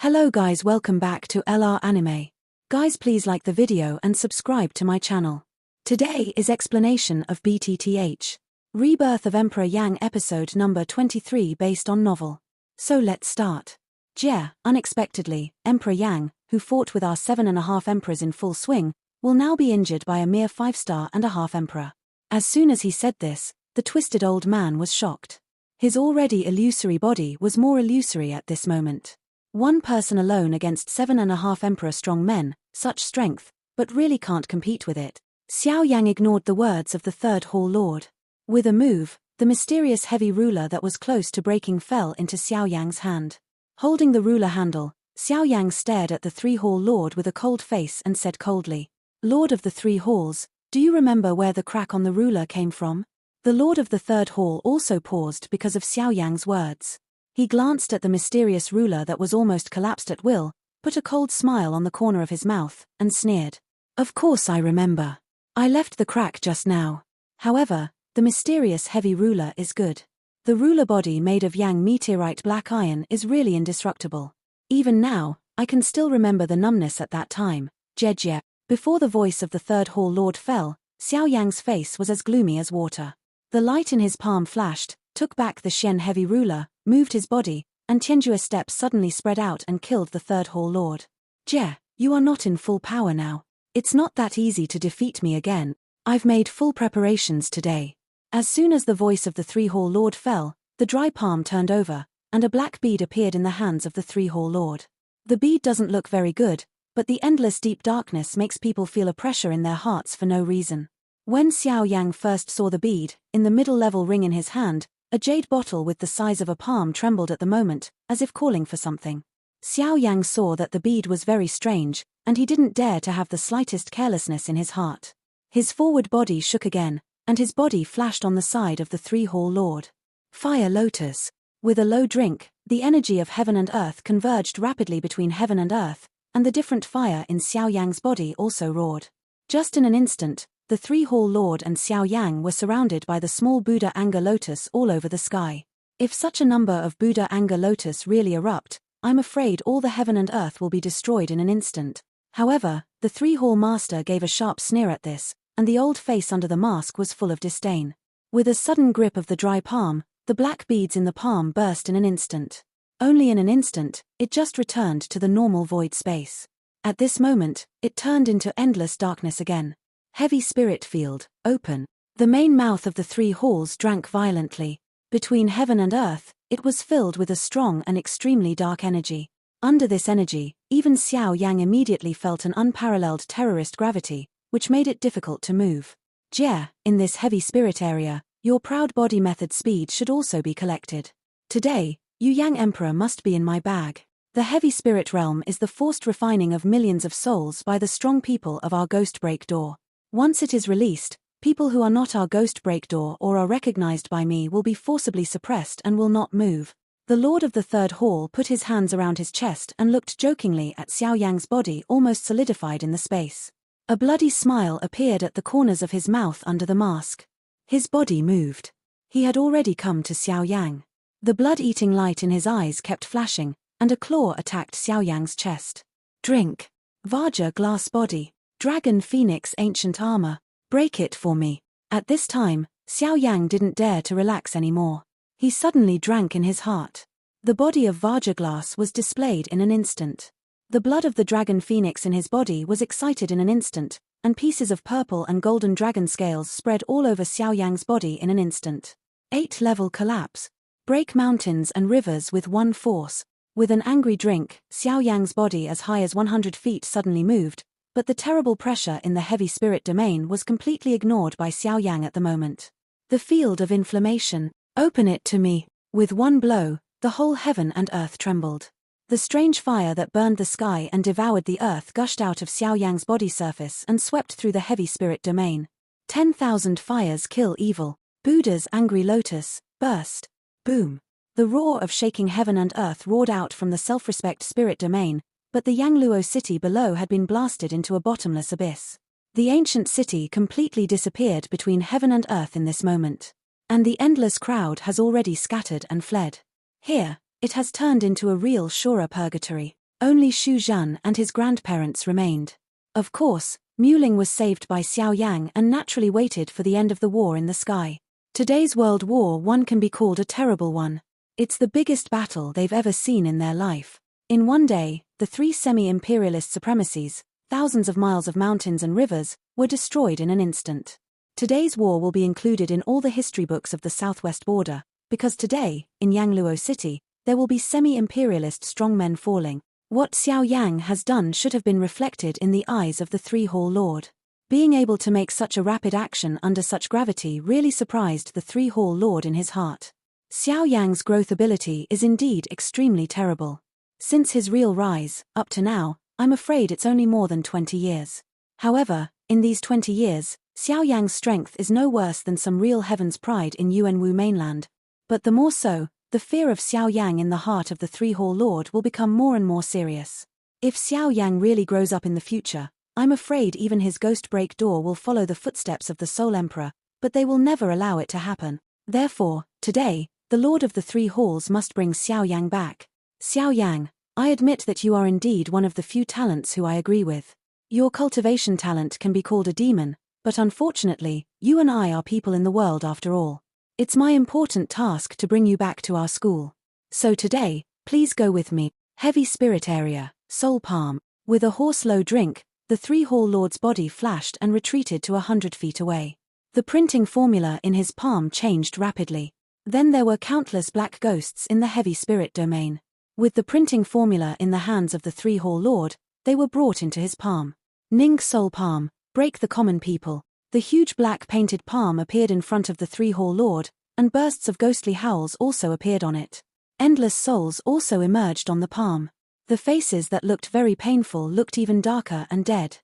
Hello guys, welcome back to LR Anime. Guys, please like the video and subscribe to my channel. Today is explanation of BTTH Rebirth of Emperor Yang episode number 23 based on novel. So let's start. Unexpectedly, Emperor Yang, who fought with our 7.5 emperors in full swing, will now be injured by a mere 5.5-star emperor. As soon as he said this, the twisted old man was shocked. His already illusory body was more illusory at this moment. One person alone against 7.5 emperor strong men, such strength, but really can't compete with it. Xiao Yang ignored the words of the third hall lord. With a move, the mysterious heavy ruler that was close to breaking fell into Xiao Yang's hand. Holding the ruler handle, Xiao Yang stared at the three-hall lord with a cold face and said coldly, "Lord of the three halls, do you remember where the crack on the ruler came from?" The lord of the third hall also paused because of Xiao Yang's words. He glanced at the mysterious ruler that was almost collapsed at will, put a cold smile on the corner of his mouth, and sneered. "Of course I remember. I left the crack just now. However, the mysterious heavy ruler is good. The ruler body made of Yang meteorite black iron is really indestructible. Even now, I can still remember the numbness at that time." Jie. Before the voice of the third hall lord fell, Xiao Yang's face was as gloomy as water. The light in his palm flashed, took back the Shen heavy ruler, moved his body, and Tianju's step suddenly spread out and killed the third hall lord. "Jie, you are not in full power now. It's not that easy to defeat me again. I've made full preparations today." As soon as the voice of the three-hall lord fell, the dry palm turned over, and a black bead appeared in the hands of the three-hall lord. The bead doesn't look very good, but the endless deep darkness makes people feel a pressure in their hearts for no reason. When Xiao Yang first saw the bead, in the middle-level ring in his hand, a jade bottle with the size of a palm trembled at the moment, as if calling for something. Xiao Yang saw that the bead was very strange, and he didn't dare to have the slightest carelessness in his heart. His forward body shook again, and his body flashed on the side of the three-hall lord. Fire Lotus. With a low drink, the energy of heaven and earth converged rapidly between heaven and earth, and the different fire in Xiao Yang's body also roared. Just in an instant, the three-hall lord and Xiao Yang were surrounded by the small Buddha anger lotus all over the sky. If such a number of Buddha anger lotus really erupt, I'm afraid all the heaven and earth will be destroyed in an instant. However, the three-hall master gave a sharp sneer at this, and the old face under the mask was full of disdain. With a sudden grip of the dry palm, the black beads in the palm burst in an instant. Only in an instant, it just returned to the normal void space. At this moment, it turned into endless darkness again. Heavy spirit field, open. The main mouth of the three halls drank violently. Between heaven and earth, it was filled with a strong and extremely dark energy. Under this energy, even Xiao Yang immediately felt an unparalleled terrorist gravity, which made it difficult to move. "Jie, in this heavy spirit area, your proud body method speed should also be collected. Today, you Yang Emperor must be in my bag. The heavy spirit realm is the forced refining of millions of souls by the strong people of our ghost break door. Once it is released, people who are not our ghost break door or are recognized by me will be forcibly suppressed and will not move." The lord of the third hall put his hands around his chest and looked jokingly at Xiao Yang's body almost solidified in the space. A bloody smile appeared at the corners of his mouth under the mask. His body moved. He had already come to Xiao Yang. The blood-eating light in his eyes kept flashing, and a claw attacked Xiao Yang's chest. "Drink. Vajra glass body. Dragon Phoenix ancient armor. Break it for me." At this time, Xiao Yang didn't dare to relax anymore. He suddenly drank in his heart. The body of Vajra glass was displayed in an instant. The blood of the dragon phoenix in his body was excited in an instant, and pieces of purple and golden dragon scales spread all over Xiao Yang's body in an instant. 8-level collapse. Break mountains and rivers with one force. With an angry drink, Xiao Yang's body as high as 100 feet suddenly moved, but the terrible pressure in the heavy spirit domain was completely ignored by Xiao Yang at the moment. The field of inflammation. Open it to me. With one blow, the whole heaven and earth trembled. The strange fire that burned the sky and devoured the earth gushed out of Xiao Yang's body surface and swept through the heavy spirit domain. 10,000 fires kill evil. Buddha's angry lotus, burst. Boom. The roar of shaking heaven and earth roared out from the self-respect spirit domain, but the Yangluo city below had been blasted into a bottomless abyss. The ancient city completely disappeared between heaven and earth in this moment. And the endless crowd has already scattered and fled. Here, it has turned into a real Shura purgatory. Only Xu Zhan and his grandparents remained. Of course, Muling was saved by Xiao Yang and naturally waited for the end of the war in the sky. Today's World War I can be called a terrible one. It's the biggest battle they've ever seen in their life. In one day, the three semi-imperialist supremacies, thousands of miles of mountains and rivers, were destroyed in an instant. Today's war will be included in all the history books of the southwest border, because today, in Yangluo City, there will be semi-imperialist strongmen falling. What Xiao Yang has done should have been reflected in the eyes of the Three-Hall Lord. Being able to make such a rapid action under such gravity really surprised the Three-Hall Lord in his heart. Xiao Yang's growth ability is indeed extremely terrible. Since his real rise, up to now, I'm afraid it's only more than 20 years. However, in these 20 years, Xiao Yang's strength is no worse than some real heaven's pride in Yuanwu mainland. But the more so, the fear of Xiao Yang in the heart of the Three-Hall Lord will become more and more serious. If Xiao Yang really grows up in the future, I'm afraid even his ghost break door will follow the footsteps of the Soul Emperor, but they will never allow it to happen. Therefore, today, the Lord of the Three Halls must bring Xiao Yang back. Xiao Yang, I admit that you are indeed one of the few talents who I agree with. Your cultivation talent can be called a demon, but unfortunately, you and I are people in the world after all. It's my important task to bring you back to our school. So today, please go with me. Heavy spirit area, soul palm. With a horse-low drink, the Three-Hall Lord's body flashed and retreated to 100 feet away. The printing formula in his palm changed rapidly. Then there were countless black ghosts in the heavy spirit domain. With the printing formula in the hands of the Three-Hall Lord, they were brought into his palm. Ning soul palm, break the common people. The huge black painted palm appeared in front of the Three-Hall Lord, and bursts of ghostly howls also appeared on it. Endless souls also emerged on the palm. The faces that looked very painful looked even darker and dead.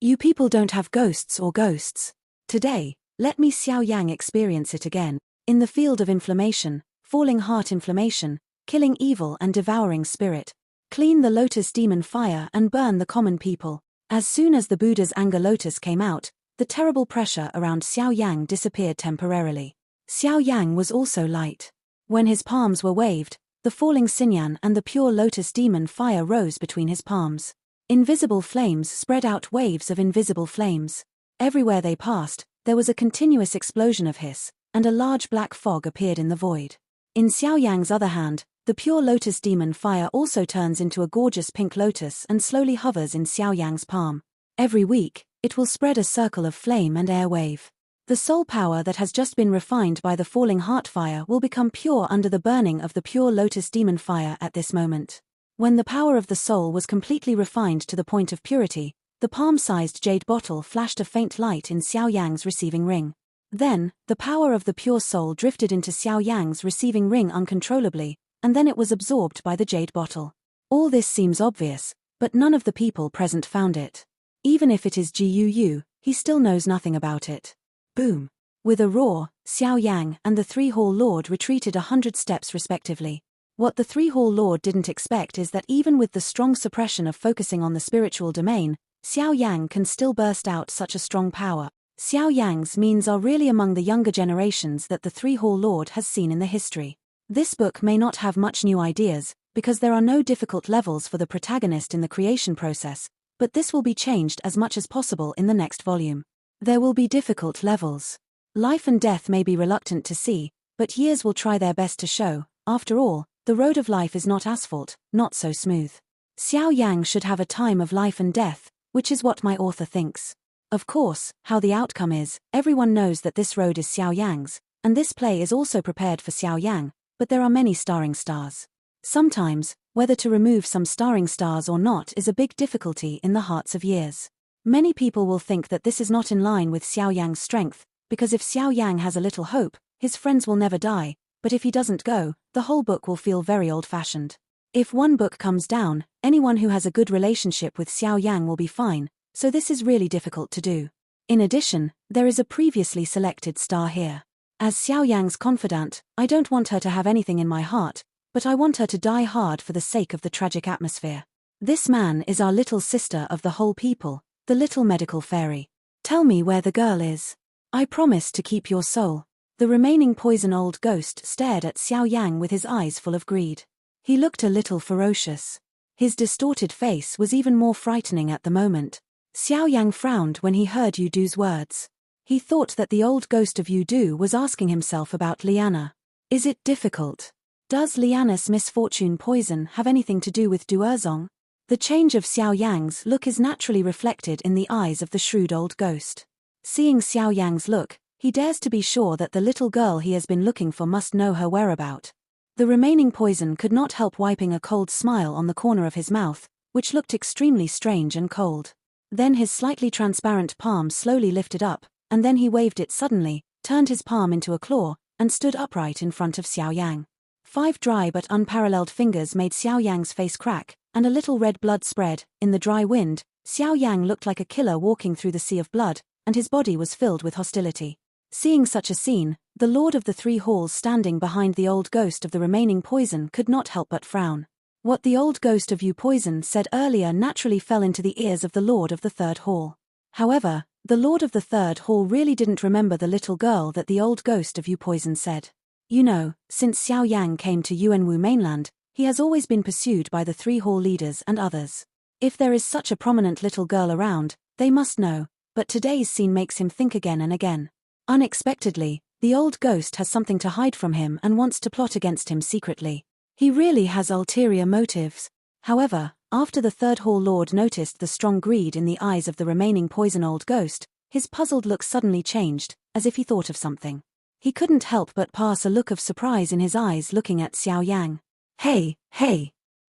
You people don't have ghosts or ghosts. Today, let me Xiao Yang experience it again. In the field of inflammation, falling heart inflammation, killing evil and devouring spirit. Clean the lotus demon fire and burn the common people. As soon as the Buddha's anger lotus came out, the terrible pressure around Xiao Yang disappeared temporarily. Xiao Yang was also light. When his palms were waved, the falling Xinyan and the pure lotus demon fire rose between his palms. Invisible flames spread out waves of invisible flames. Everywhere they passed, there was a continuous explosion of hiss, and a large black fog appeared in the void. In Xiao Yang's other hand, the pure lotus demon fire also turns into a gorgeous pink lotus and slowly hovers in Xiao Yang's palm. Every week, it will spread a circle of flame and air wave. The soul power that has just been refined by the falling heart fire will become pure under the burning of the pure lotus demon fire at this moment. When the power of the soul was completely refined to the point of purity, the palm-sized jade bottle flashed a faint light in Xiao Yang's receiving ring. Then, the power of the pure soul drifted into Xiao Yang's receiving ring uncontrollably, and then it was absorbed by the jade bottle. All this seems obvious, but none of the people present found it. Even if it is Guu, he still knows nothing about it. Boom! With a roar, Xiao Yang and the Three-Hall Lord retreated 100 steps respectively. What the Three-Hall Lord didn't expect is that even with the strong suppression of focusing on the spiritual domain, Xiao Yang can still burst out such a strong power. Xiao Yang's means are really among the younger generations that the Three-Hall Lord has seen in the history. This book may not have much new ideas, because there are no difficult levels for the protagonist in the creation process, but this will be changed as much as possible in the next volume. There will be difficult levels. Life and death may be reluctant to see, but years will try their best to show. After all, the road of life is not asphalt, not so smooth. Xiao Yang should have a time of life and death, which is what my author thinks. Of course, how the outcome is, everyone knows that this road is Xiao Yang's, and this play is also prepared for Xiao Yang, but there are many starring stars. Sometimes, whether to remove some starring stars or not is a big difficulty in the hearts of years. Many people will think that this is not in line with Xiao Yang's strength, because if Xiao Yang has a little hope, his friends will never die, but if he doesn't go, the whole book will feel very old-fashioned. If one book comes down, anyone who has a good relationship with Xiao Yang will be fine, so this is really difficult to do. In addition, there is a previously selected star here. As Xiao Yang's confidant, I don't want her to have anything in my heart, but I want her to die hard for the sake of the tragic atmosphere. This man is our little sister of the whole people, the little medical fairy. Tell me where the girl is. I promise to keep your soul. The remaining poison old ghost stared at Xiao Yang with his eyes full of greed. He looked a little ferocious. His distorted face was even more frightening at the moment. Xiao Yang frowned when he heard Yu Du's words. He thought that the old ghost of Yu Du was asking himself about Liana. Is it difficult? Does Liana's misfortune poison have anything to do with Duerzong? The change of Xiao Yang's look is naturally reflected in the eyes of the shrewd old ghost. Seeing Xiao Yang's look, he dares to be sure that the little girl he has been looking for must know her whereabout. The remaining poison could not help wiping a cold smile on the corner of his mouth, which looked extremely strange and cold. Then his slightly transparent palm slowly lifted up, and then he waved it suddenly, turned his palm into a claw, and stood upright in front of Xiao Yang. 5 dry but unparalleled fingers made Xiao Yang's face crack, and a little red blood spread. In the dry wind, Xiao Yang looked like a killer walking through the sea of blood, and his body was filled with hostility. Seeing such a scene, the Lord of the Three Halls standing behind the old ghost of the remaining poison could not help but frown. What the old ghost of Yu Poison said earlier naturally fell into the ears of the Lord of the Third Hall. However, the Lord of the Third Hall really didn't remember the little girl that the old ghost of Yu Poison said. You know, since Xiao Yang came to Yuanwu mainland, he has always been pursued by the 3 hall leaders and others. If there is such a prominent little girl around, they must know, but today's scene makes him think again and again. Unexpectedly, the old ghost has something to hide from him and wants to plot against him secretly. He really has ulterior motives. However, after the Third Hall Lord noticed the strong greed in the eyes of the remaining poison old ghost, his puzzled look suddenly changed, as if he thought of something. He couldn't help but pass a look of surprise in his eyes looking at Xiao Yang. Hey,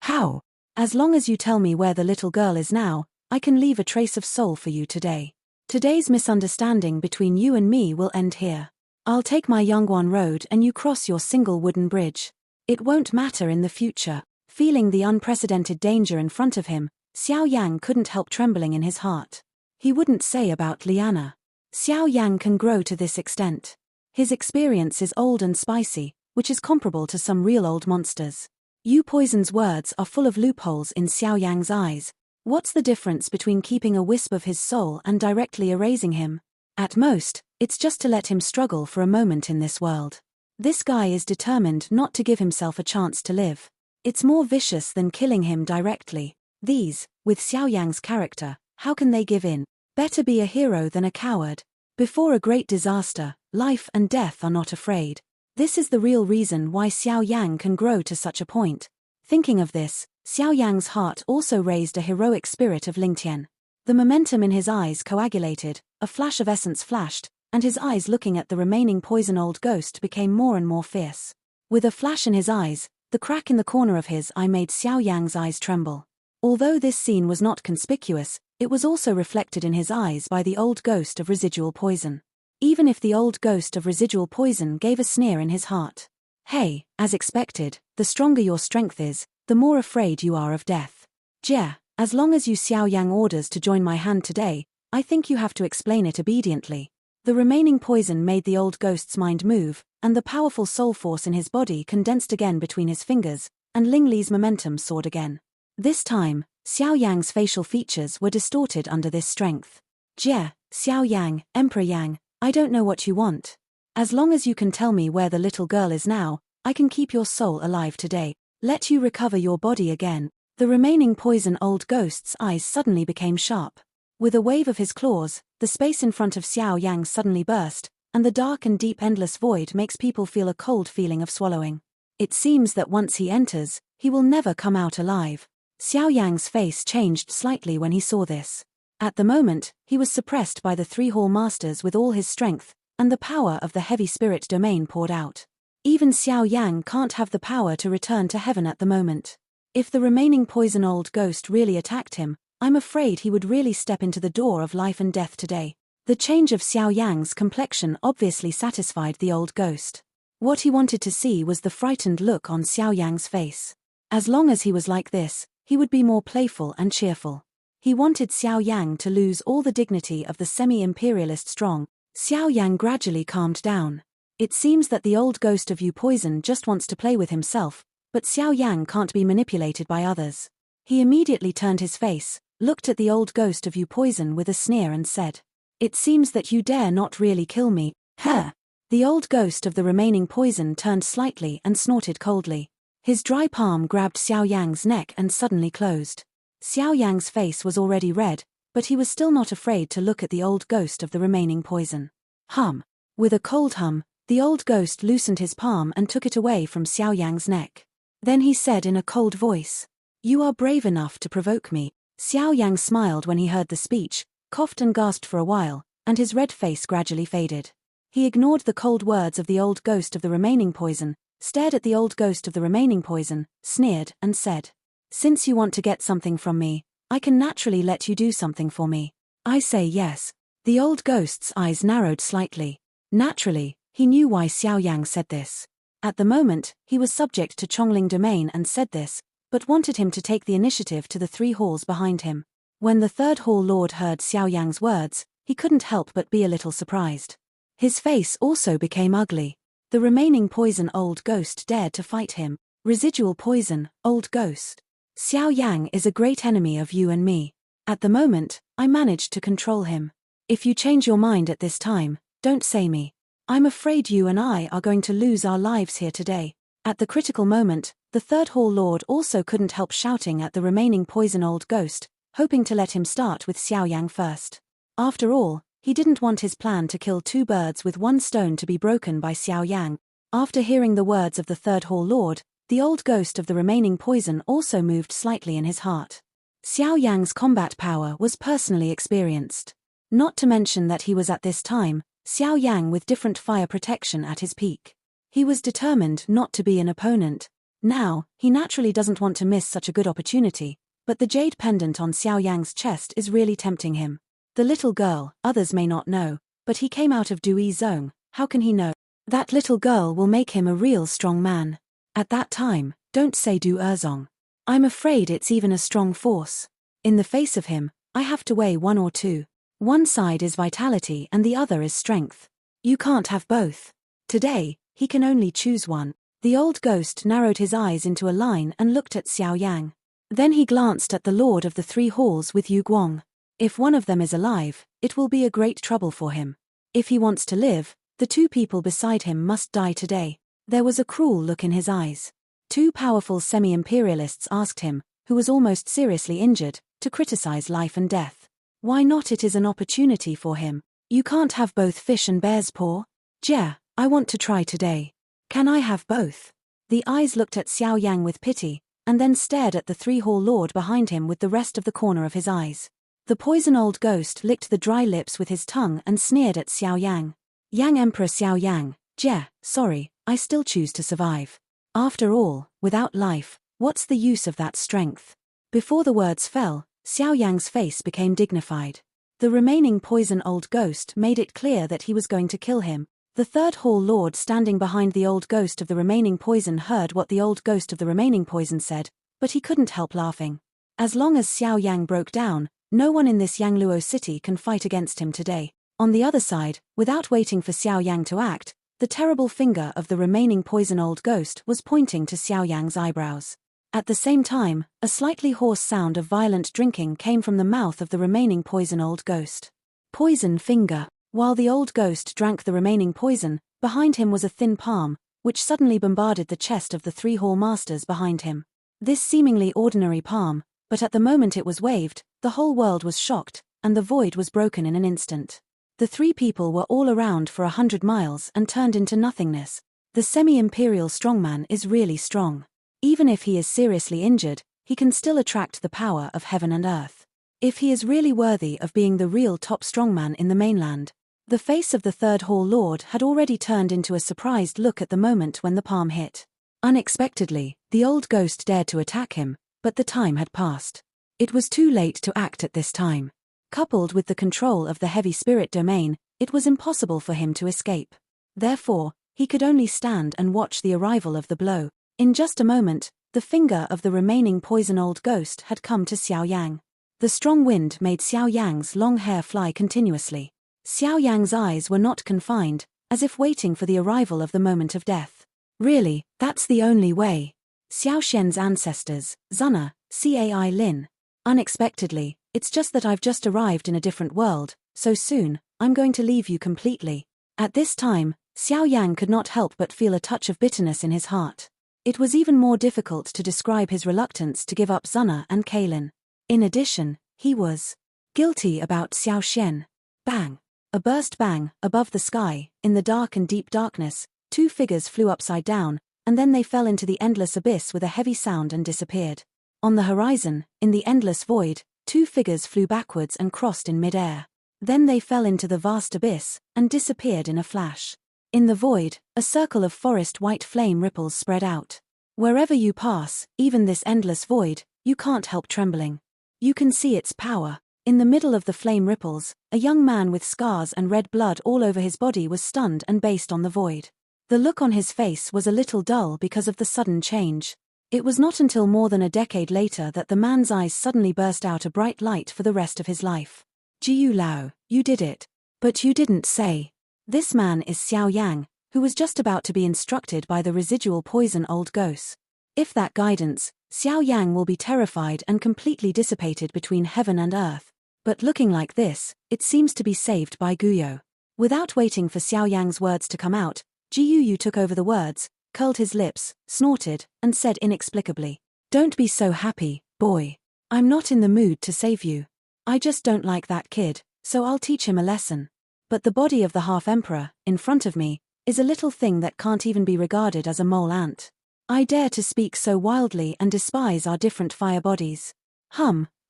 how? As long as you tell me where the little girl is now, I can leave a trace of soul for you today. Today's misunderstanding between you and me will end here. I'll take my Yongguan road and you cross your single wooden bridge. It won't matter in the future. Feeling the unprecedented danger in front of him, Xiao Yang couldn't help trembling in his heart. He wouldn't say about Liana. Xiao Yang can grow to this extent. His experience is old and spicy, which is comparable to some real old monsters. Yu Poison's words are full of loopholes in Xiao Yang's eyes. What's the difference between keeping a wisp of his soul and directly erasing him? At most, it's just to let him struggle for a moment in this world. This guy is determined not to give himself a chance to live. It's more vicious than killing him directly. These, with Xiao Yang's character, how can they give in? Better be a hero than a coward. Before a great disaster, life and death are not afraid. This is the real reason why Xiao Yang can grow to such a point. Thinking of this, Xiao Yang's heart also raised a heroic spirit of Lingtian. The momentum in his eyes coagulated, a flash of essence flashed, and his eyes looking at the remaining poison old ghost became more and more fierce. With a flash in his eyes, the crack in the corner of his eye made Xiao Yang's eyes tremble. Although this scene was not conspicuous, it was also reflected in his eyes by the old ghost of residual poison. Even if the old ghost of residual poison gave a sneer in his heart. Hey, as expected, the stronger your strength is, the more afraid you are of death. Jia, as long as you Xiao Yang orders to join my hand today, I think you have to explain it obediently. The remaining poison made the old ghost's mind move, and the powerful soul force in his body condensed again between his fingers, and Ling Li's momentum soared again. This time, Xiao Yang's facial features were distorted under this strength. Jia, Xiao Yang, Emperor Yang, I don't know what you want. As long as you can tell me where the little girl is now, I can keep your soul alive today. Let you recover your body again. The remaining poison old ghost's eyes suddenly became sharp. With a wave of his claws, the space in front of Xiao Yang suddenly burst, and the dark and deep endless void makes people feel a cold feeling of swallowing. It seems that once he enters, he will never come out alive. Xiao Yang's face changed slightly when he saw this. At the moment, he was suppressed by the 3 hall masters with all his strength, and the power of the heavy spirit domain poured out. Even Xiao Yang can't have the power to return to heaven at the moment. If the remaining poison old ghost really attacked him, I'm afraid he would really step into the door of life and death today. The change of Xiao Yang's complexion obviously satisfied the old ghost. What he wanted to see was the frightened look on Xiao Yang's face. As long as he was like this, he would be more playful and cheerful. He wanted Xiao Yang to lose all the dignity of the semi-imperialist strong. Xiao Yang gradually calmed down. It seems that the old ghost of Yu Poison just wants to play with himself, but Xiao Yang can't be manipulated by others. He immediately turned his face, looked at the old ghost of Yu Poison with a sneer and said, "It seems that you dare not really kill me, huh?" The old ghost of the remaining poison turned slightly and snorted coldly. His dry palm grabbed Xiao Yang's neck and suddenly closed. Xiao Yang's face was already red, but he was still not afraid to look at the old ghost of the remaining poison. Hum. With a cold hum, the old ghost loosened his palm and took it away from Xiao Yang's neck. Then he said in a cold voice, "You are brave enough to provoke me." Xiao Yang smiled when he heard the speech, coughed and gasped for a while, and his red face gradually faded. He ignored the cold words of the old ghost of the remaining poison, stared at the old ghost of the remaining poison, sneered, and said, "Since you want to get something from me, I can naturally let you do something for me. I say yes." The old ghost's eyes narrowed slightly. Naturally, he knew why Xiao Yang said this. At the moment, he was subject to Chongling domain and said this, but wanted him to take the initiative to the 3 halls behind him. When the 3rd hall lord heard Xiao Yang's words, he couldn't help but be a little surprised. His face also became ugly. The remaining poison old ghost dared to fight him. Residual poison, old ghost. Xiao Yang is a great enemy of you and me. At the moment, I managed to control him. If you change your mind at this time, don't say me. I'm afraid you and I are going to lose our lives here today. At the critical moment, the 3rd hall lord also couldn't help shouting at the remaining poison old ghost, hoping to let him start with Xiao Yang first. After all, he didn't want his plan to kill 2 birds with 1 stone to be broken by Xiao Yang. After hearing the words of the 3rd hall lord, the old ghost of the remaining poison also moved slightly in his heart. Xiao Yang's combat power was personally experienced. Not to mention that he was at this time, Xiao Yang with different fire protection at his peak. He was determined not to be an opponent. Now, he naturally doesn't want to miss such a good opportunity, but the jade pendant on Xiao Yang's chest is really tempting him. The little girl, others may not know, but he came out of Dui Zong. How can he know? That little girl will make him a real strong man. At that time, don't say Du Erzong. I'm afraid it's even a strong force. In the face of him, I have to weigh 1 or 2. One side is vitality and the other is strength. You can't have both. Today, he can only choose one. The old ghost narrowed his eyes into a line and looked at Xiao Yang. Then he glanced at the lord of the 3 halls with Yu Guang. If one of them is alive, it will be a great trouble for him. If he wants to live, the 2 people beside him must die today. There was a cruel look in his eyes. 2 powerful semi-imperialists asked him, who was almost seriously injured, to criticize life and death. Why not? It is an opportunity for him. You can't have both fish and bear's paw. Jia, I want to try today. Can I have both? The eyes looked at Xiao Yang with pity, and then stared at the 3 hall lord behind him with the rest of the corner of his eyes. The poison old ghost licked the dry lips with his tongue and sneered at Xiao Yang. Yang Emperor Xiao Yang, Jia, sorry, I still choose to survive. After all, without life, what's the use of that strength? Before the words fell, Xiao Yang's face became dignified. The remaining poison old ghost made it clear that he was going to kill him. The 3rd hall lord standing behind the old ghost of the remaining poison heard what the old ghost of the remaining poison said, but he couldn't help laughing. As long as Xiao Yang broke down, no one in this Yangluo city can fight against him today. On the other side, without waiting for Xiao Yang to act, the terrible finger of the remaining poison old ghost was pointing to Xiao Yang's eyebrows. At the same time, a slightly hoarse sound of violent drinking came from the mouth of the remaining poison old ghost. Poison finger. While the old ghost drank the remaining poison, behind him was a thin palm, which suddenly bombarded the chest of the 3 hall masters behind him. This seemingly ordinary palm, but at the moment it was waved, the whole world was shocked, and the void was broken in an instant. The 3 people were all around for 100 miles and turned into nothingness. The semi-imperial strongman is really strong. Even if he is seriously injured, he can still attract the power of heaven and earth. If he is really worthy of being the real top strongman in the mainland. The face of the 3rd hall lord had already turned into a surprised look at the moment when the palm hit. Unexpectedly, the old ghost dared to attack him, but the time had passed. It was too late to act at this time. Coupled with the control of the heavy spirit domain, it was impossible for him to escape. Therefore, he could only stand and watch the arrival of the blow. In just a moment, the finger of the remaining poison old ghost had come to Xiao Yang. The strong wind made Xiao Yang's long hair fly continuously. Xiao Yang's eyes were not confined, as if waiting for the arrival of the moment of death. Really, that's the only way. Xiao Shen's ancestors, Zuna, Cai Lin. Unexpectedly, it's just that I've just arrived in a different world, so soon, I'm going to leave you completely. At this time, Xiao Yang could not help but feel a touch of bitterness in his heart. It was even more difficult to describe his reluctance to give up Zuna and Kaelin. In addition, he was guilty about Xiao Xian. Bang! A burst bang, above the sky, in the dark and deep darkness, two figures flew upside down, and then they fell into the endless abyss with a heavy sound and disappeared. On the horizon, in the endless void, two figures flew backwards and crossed in mid-air. Then they fell into the vast abyss, and disappeared in a flash. In the void, a circle of forest white flame ripples spread out. Wherever you pass, even this endless void, you can't help trembling. You can see its power. In the middle of the flame ripples, a young man with scars and red blood all over his body was stunned and based on the void. The look on his face was a little dull because of the sudden change. It was not until more than a decade later that the man's eyes suddenly burst out a bright light for the rest of his life. Jiu Lao, you did it. But you didn't say. This man is Xiao Yang, who was just about to be instructed by the residual poison old ghost. If that guidance, Xiao Yang will be terrified and completely dissipated between heaven and earth. But looking like this, it seems to be saved by Guyo. Without waiting for Xiao Yang's words to come out, Jiu took over the words, curled his lips, snorted, and said inexplicably, "Don't be so happy, boy. I'm not in the mood to save you. I just don't like that kid, so I'll teach him a lesson. But the body of the half-emperor, in front of me, is a little thing that can't even be regarded as a mole ant. I dare to speak so wildly and despise our different fire bodies.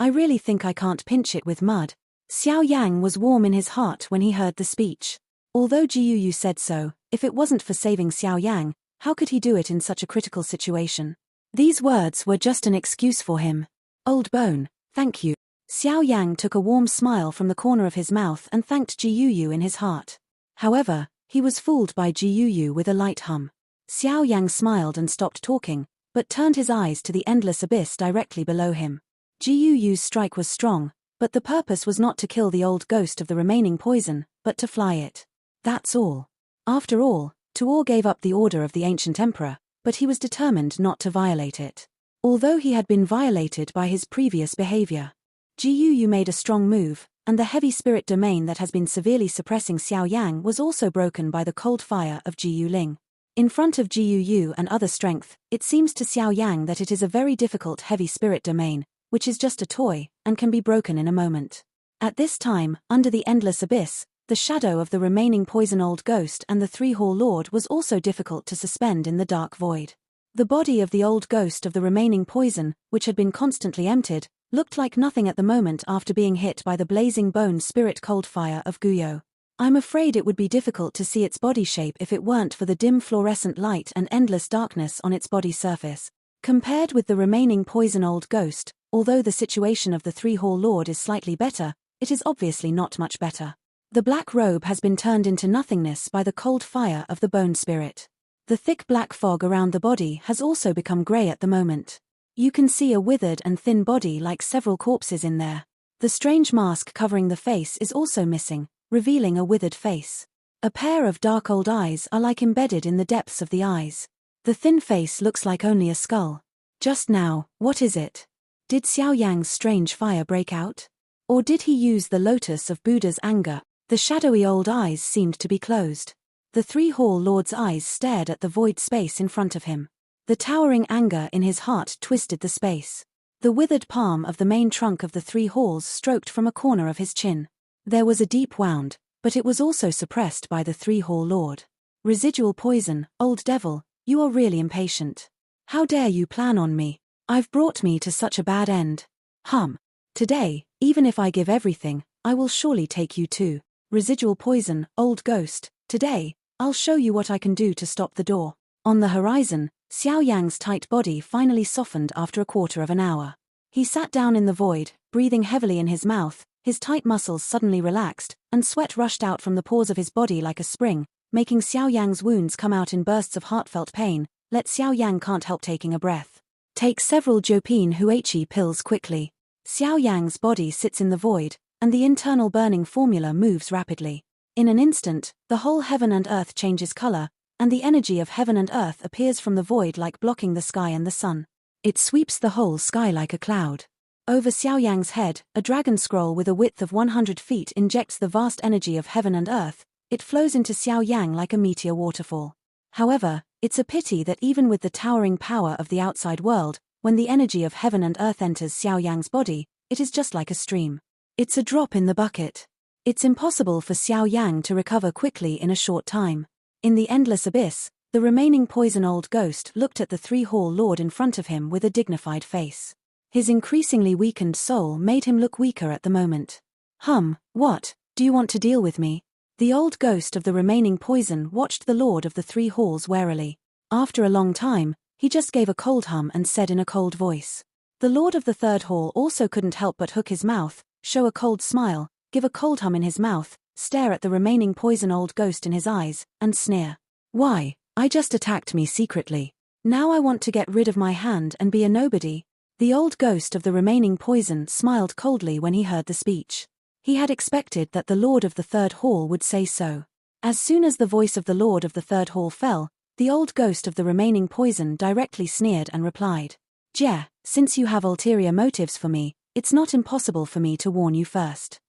I really think I can't pinch it with mud." Xiao Yang was warm in his heart when he heard the speech. Although Jiu said so, if it wasn't for saving Xiao Yang, how could he do it in such a critical situation? These words were just an excuse for him. "Old bone, thank you." Xiao Yang took a warm smile from the corner of his mouth and thanked Jiu in his heart. However, he was fooled by Jiu with a light hum. Xiao Yang smiled and stopped talking, but turned his eyes to the endless abyss directly below him. Jiu's strike was strong, but the purpose was not to kill the old ghost of the remaining poison, but to fly it. That's all. After all, Tuor gave up the order of the ancient emperor, but he was determined not to violate it. Although he had been violated by his previous behavior. Jiu made a strong move, and the heavy spirit domain that has been severely suppressing Xiao Yang was also broken by the cold fire of Jiu Ling. In front of Jiu and other strength, it seems to Xiao Yang that it is a very difficult heavy spirit domain, which is just a toy, and can be broken in a moment. At this time, under the endless abyss, the shadow of the remaining poison old ghost and the three-hall lord was also difficult to suspend in the dark void. The body of the old ghost of the remaining poison, which had been constantly emptied, looked like nothing at the moment after being hit by the blazing bone spirit cold fire of Guyo. I'm afraid it would be difficult to see its body shape if it weren't for the dim fluorescent light and endless darkness on its body surface. Compared with the remaining poison old ghost, although the situation of the three-hall lord is slightly better, it is obviously not much better. The black robe has been turned into nothingness by the cold fire of the bone spirit. The thick black fog around the body has also become grey at the moment. You can see a withered and thin body like several corpses in there. The strange mask covering the face is also missing, revealing a withered face. A pair of dark old eyes are like embedded in the depths of the eyes. The thin face looks like only a skull. Just now, what is it? Did Xiao Yang's strange fire break out? Or did he use the lotus of Buddha's anger? The shadowy old eyes seemed to be closed. The three-hall lord's eyes stared at the void space in front of him. The towering anger in his heart twisted the space. The withered palm of the main trunk of the three halls stroked from a corner of his chin. There was a deep wound, but it was also suppressed by the three-hall lord. Residual poison, old devil, you are really impatient. How dare you plan on me? I've brought me to such a bad end. Today, even if I give everything, I will surely take you too. Residual poison, old ghost, today, I'll show you what I can do to stop the door. On the horizon, Xiao Yang's tight body finally softened after a quarter of an hour. He sat down in the void, breathing heavily in his mouth, his tight muscles suddenly relaxed, and sweat rushed out from the pores of his body like a spring, making Xiao Yang's wounds come out in bursts of heartfelt pain. Let Xiao Yang can't help taking a breath. Take several Jopin Huichi pills quickly. Xiao Yang's body sits in the void, and the internal burning formula moves rapidly. In an instant, the whole heaven and earth changes color, and the energy of heaven and earth appears from the void like blocking the sky and the sun. It sweeps the whole sky like a cloud. Over Xiao Yang's head, a dragon scroll with a width of 100 feet injects the vast energy of heaven and earth. It flows into Xiao Yang like a meteor waterfall. However, It's a pity that even with the towering power of the outside world, when the energy of heaven and earth enters Xiao Yang's body, it is just like a stream. It's a drop in the bucket. It's impossible for Xiao Yang to recover quickly in a short time. In the endless abyss, the remaining poison old ghost looked at the three-hall lord in front of him with a dignified face. His increasingly weakened soul made him look weaker at the moment. What? Do you want to deal with me? The old ghost of the remaining poison watched the lord of the three halls warily. After a long time, he just gave a cold hum and said in a cold voice. The lord of the third hall also couldn't help but hook his mouth, show a cold smile, give a cold hum in his mouth, stare at the remaining poison old ghost in his eyes, and sneer. Why, I just attacked me secretly. Now I want to get rid of my hand and be a nobody. The old ghost of the remaining poison smiled coldly when he heard the speech. He had expected that the lord of the third hall would say so. As soon as the voice of the lord of the third hall fell, the old ghost of the remaining poison directly sneered and replied. Since you have ulterior motives for me, it's not impossible for me to warn you first.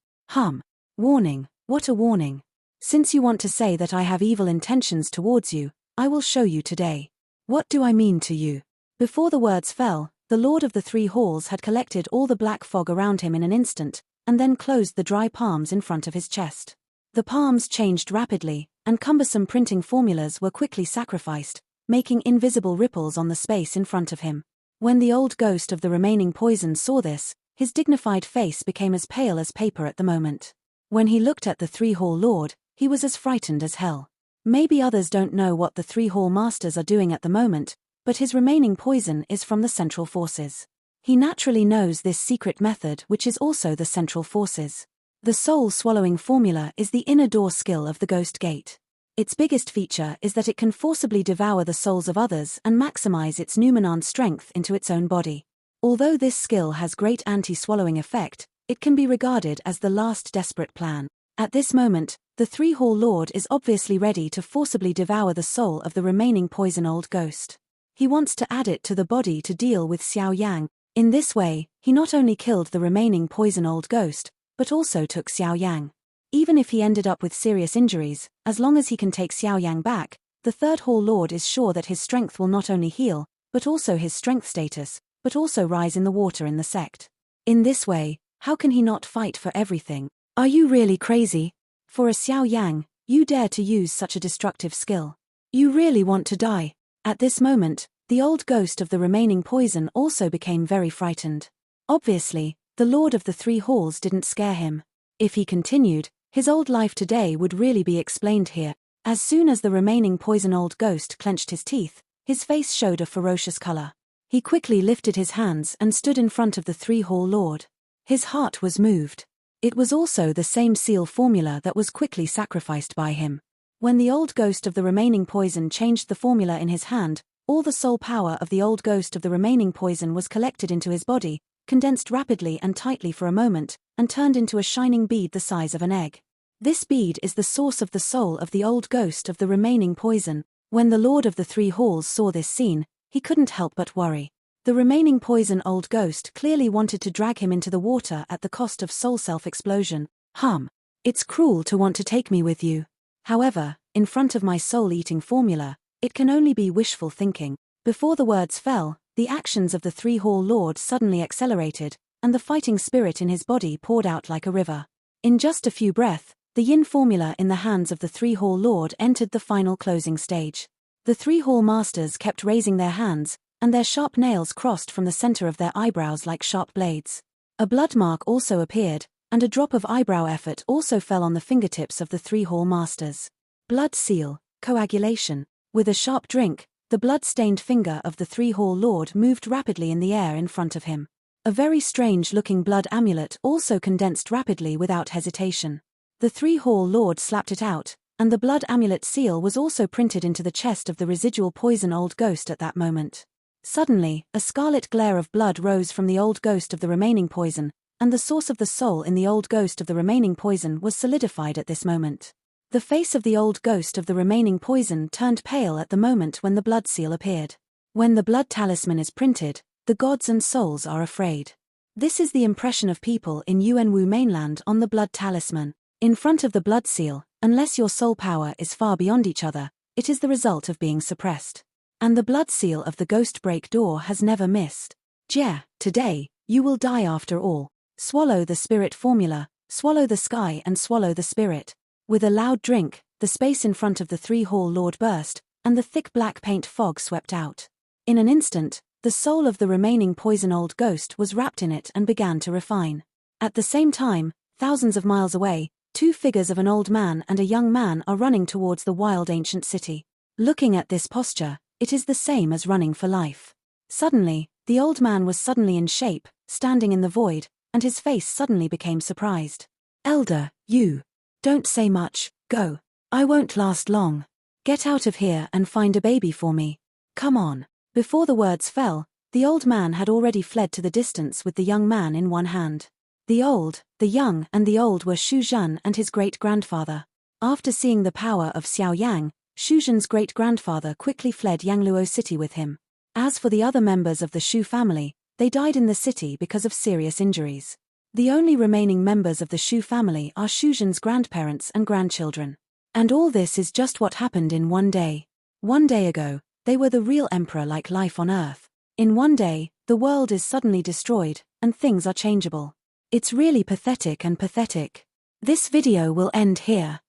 Warning, what a warning. Since you want to say that I have evil intentions towards you, I will show you today. What do I mean to you? Before the words fell, the lord of the three halls had collected all the black fog around him in an instant, and then closed the dry palms in front of his chest. The palms changed rapidly, and cumbersome printing formulas were quickly sacrificed, making invisible ripples on the space in front of him. When the old ghost of the remaining poison saw this, his dignified face became as pale as paper at the moment. When he looked at the three-hall lord, he was as frightened as hell. Maybe others don't know what the three-hall masters are doing at the moment, but his remaining poison is from the central forces. He naturally knows this secret method, which is also the central forces. The soul-swallowing formula is the inner door skill of the Ghost Gate. Its biggest feature is that it can forcibly devour the souls of others and maximize its noumenon strength into its own body. Although this skill has great anti-swallowing effect, it can be regarded as the last desperate plan. At this moment, the three-hall lord is obviously ready to forcibly devour the soul of the remaining poison old ghost. He wants to add it to the body to deal with Xiao Yang. In this way, he not only killed the remaining poison old ghost, but also took Xiao Yang. Even if he ended up with serious injuries, as long as he can take Xiao Yang back, the third hall lord is sure that his strength will not only heal, but also his strength status, but also rise in the water in the sect. In this way, how can he not fight for everything? Are you really crazy? For a Xiao Yang, you dare to use such a destructive skill? You really want to die? At this moment, the old ghost of the remaining poison also became very frightened. Obviously, the lord of the three halls didn't scare him. If he continued, his old life today would really be explained here. As soon as the remaining poison old ghost clenched his teeth, his face showed a ferocious color. He quickly lifted his hands and stood in front of the three-hall lord. His heart was moved. It was also the same seal formula that was quickly sacrificed by him. When the old ghost of the remaining poison changed the formula in his hand, all the soul power of the old ghost of the remaining poison was collected into his body, condensed rapidly and tightly for a moment, and turned into a shining bead the size of an egg. This bead is the source of the soul of the old ghost of the remaining poison. When the lord of the three halls saw this scene, he couldn't help but worry. The remaining poison old ghost clearly wanted to drag him into the water at the cost of soul self-explosion. It's cruel to want to take me with you. However, in front of my soul-eating formula, it can only be wishful thinking. Before the words fell, the actions of the three-hall lord suddenly accelerated, and the fighting spirit in his body poured out like a river. In just a few breaths, the yin formula in the hands of the three-hall lord entered the final closing stage. The three-hall masters kept raising their hands, and their sharp nails crossed from the center of their eyebrows like sharp blades. A blood mark also appeared, and a drop of eyebrow effort also fell on the fingertips of the three-hall masters. Blood seal, coagulation. With a sharp drink, the blood-stained finger of the three-hall lord moved rapidly in the air in front of him. A very strange-looking blood amulet also condensed rapidly without hesitation. The three-hall lord slapped it out, and the blood amulet seal was also printed into the chest of the residual poison old ghost at that moment. Suddenly, a scarlet glare of blood rose from the old ghost of the remaining poison, and the source of the soul in the old ghost of the remaining poison was solidified at this moment. The face of the old ghost of the remaining poison turned pale at the moment when the blood seal appeared. When the blood talisman is printed, the gods and souls are afraid. This is the impression of people in Yuanwu mainland on the blood talisman. In front of the blood seal, unless your soul power is far beyond each other, it is the result of being suppressed. And the blood seal of the ghost break door has never missed. Jia, today, you will die after all. Swallow the spirit formula, swallow the sky and swallow the spirit. With a loud drink, the space in front of the three-hall lord burst, and the thick black paint fog swept out. In an instant, the soul of the remaining poison old ghost was wrapped in it and began to refine. At the same time, thousands of miles away, two figures of an old man and a young man are running towards the wild ancient city. Looking at this posture, it is the same as running for life. Suddenly, the old man was suddenly in shape, standing in the void, and his face suddenly became surprised. Elder, you. Don't say much, go. I won't last long. Get out of here and find a baby for me. Come on. Before the words fell, the old man had already fled to the distance with the young man in one hand. The old, the young and the old were Shu Zhan and his great-grandfather. After seeing the power of Xiao Yang, Shu Zhan's great-grandfather quickly fled Yangluo City with him. As for the other members of the Shu family, they died in the city because of serious injuries. The only remaining members of the Shu family are Shu Zhan's grandparents and grandchildren. And all this is just what happened in one day. One day ago, they were the real emperor-like life on Earth. In one day, the world is suddenly destroyed, and things are changeable. It's really pathetic and pathetic. This video will end here.